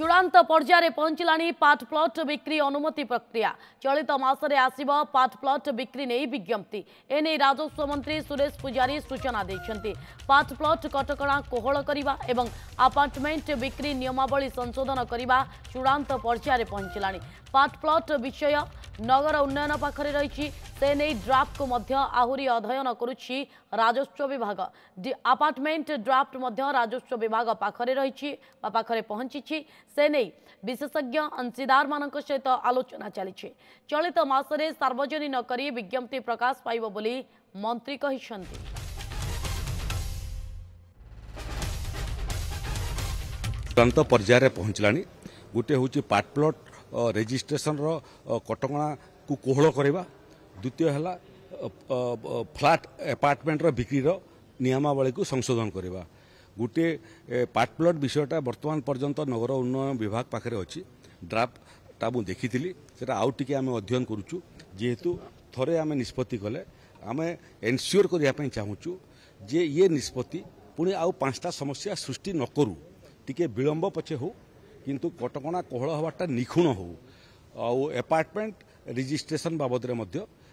चूड़ांत पर्यायर पहुंचलानी पाट प्लट बिक्री अनुमति प्रक्रिया चलित मासरे आसिब पाट प्लट बिक्री नहीं विज्ञप्ति एने राजस्व मंत्री सुरेश पुजारी सूचना देछंती। पाट प्लट कटकणा कोहल करिबा एवं अपार्टमेंट बिक्री नियमावली संशोधन करिबा चूड़ांत पर्यायर पहुंचलानी। पाट प्लट विषय नगर उन्नयन पाखरे रही से नहीं ड्राफ्ट को मध्य आहुरी अध्ययन करुछि राजस्व विभाग। अपार्टमेंट ड्राफ्ट मध्य राजस्व विभाग पाखरे रही पाखरे पहुंची से नहीं विशेषज्ञ अंशीदार मानक सहित आलोचना चली। चलित मासरे सार्वजनिक करी विज्ञप्ति प्रकाश पाइब बोली मंत्री कहिसंती। चूड़ांत पर्यायर पहुंचलानी गोटे हूँ पाट प्लट रेजिस्ट्रेशन कटकणा को कोहल करवा। द्वितीय है फ्लैट अपार्टमेंट बिक्री नियमावली को संशोधन करवा। गोटे पाट प्लट विषयटा वर्तमान पर्यंत नगर उन्नयन विभाग पाखे अच्छी ड्राफ्टा मुझे देखी से आउ टे आम अध्ययन करुचु जेहेतु थरे आम निष्पत्ति कले आम एनश्योर करने चाहूँ जे ये निष्पत्ति पुणी आउ 5टा समस्या सृष्टि न करू टिके विलंब पछे हो किंतु कटकणा कोहल हवाटा निखुण हो। आउ अपार्टमेंट रजिस्ट्रेशन बाबद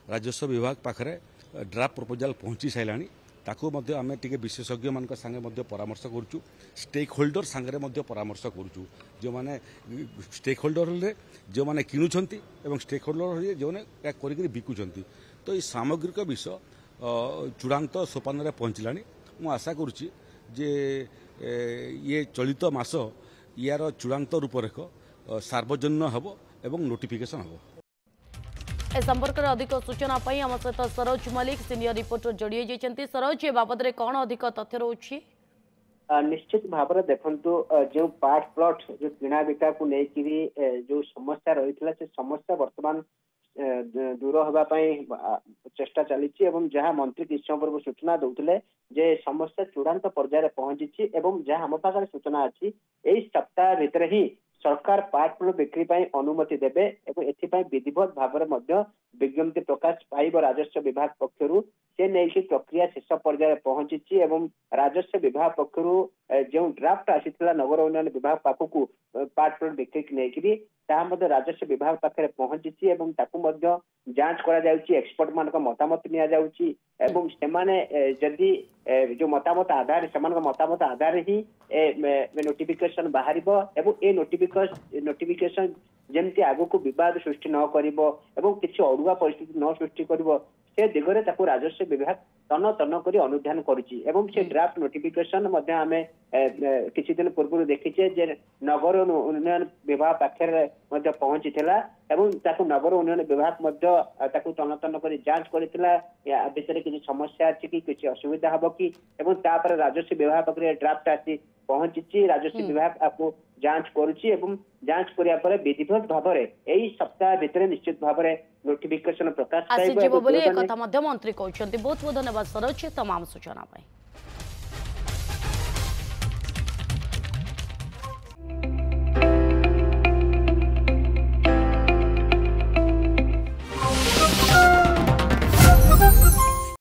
राजस्व विभाग पाखरे ड्राफ्ट प्रपोजल पहुंची साराणी ताकू आम टे विशेषज्ञ मान संगे परामर्श करुचु। स्टेक होल्डर सांगे परामर्श करुचु जो माने स्टेक होल्डर जो माने किणुछंती एवं स्टेक होल्डर जो माने करिक बिकुछंती। तो ये सामग्रिक विषय चूड़ांत सोपान रे पहुंचलानी। मु आशा करुच्ची जे ये चलित मास यार चूड़ांत रूपरेख सार्वजनिक हब एवं नोटिफिकेशन हब। ए संपर्क में अधिक सूचना पाई आम सहित सरोज मलिक सीनियर रिपोर्टर जोड़ी जाइछंती। सरोज ए बाबद रे कौन अधिक तथ्य रोची? निश्चित भाव में देखंतु जो पाट प्लट जो किणा बिका को लेकिरी जो समस्या रही से समस्या वर्तमान दूर होगापाई चेष्टा चली जहाँ मंत्री किसी समय पूर्व सूचना दौले जे समस्या चूड़ांत पर्यायर पहुंची जहाँ आम पाखे सूचना अच्छी यही सप्ताह भितर ही सरकार पाट प्लट बिक्री अनुमति देवे एथि विधिवत भाव में विज्ञप्ति प्रकाश पाइब राजस्व विभाग पक्षर से नहीं प्रक्रिया शेष पर्यायर पहुंची राजस्व विभाग पक्षर जो ड्राफ्ट आसीथिला नगर उन्नयन विभाग पाखक पाट प्लट बिक्री नहीं राजस्व विभाग पाखे पहुंची जांच करा एक्सपर्ट मान मतामत जदि जो मतामत आधार से मतामत आधार ही नोटिफिकेशन बाहर ए नोटिफिकेशन जमती आगु को विवाद सृष्टि न कर किसी अड़ुआ परिस्थिति न सृष्टि कर से दिगरे राजस्व विभाग तन तन कर अनुधान करुच्ची। ड्राफ्ट नोटिफिकेशन आम किसी दिन पूर्व देखीचे जे नगर उन्नयन विभाग पाखे पहुंची नगर उन्नयन विभाग तन तन कर जांच करथिला भितर किसी समस्या अच्छी कि किसी असुविधा हम कि राजस्व विभाग पाखे ड्राफ्ट आसी पहुंची राजस्व विभाग आपको जांच करुच्ची जांच करिया विधिवत भाव में यही सप्ताह भितर निश्चित भाव में नोटिफिकेशन प्रकाश मंत्री कहते। बहुत बहुत धन्यवाद सरोज तमाम सूचना।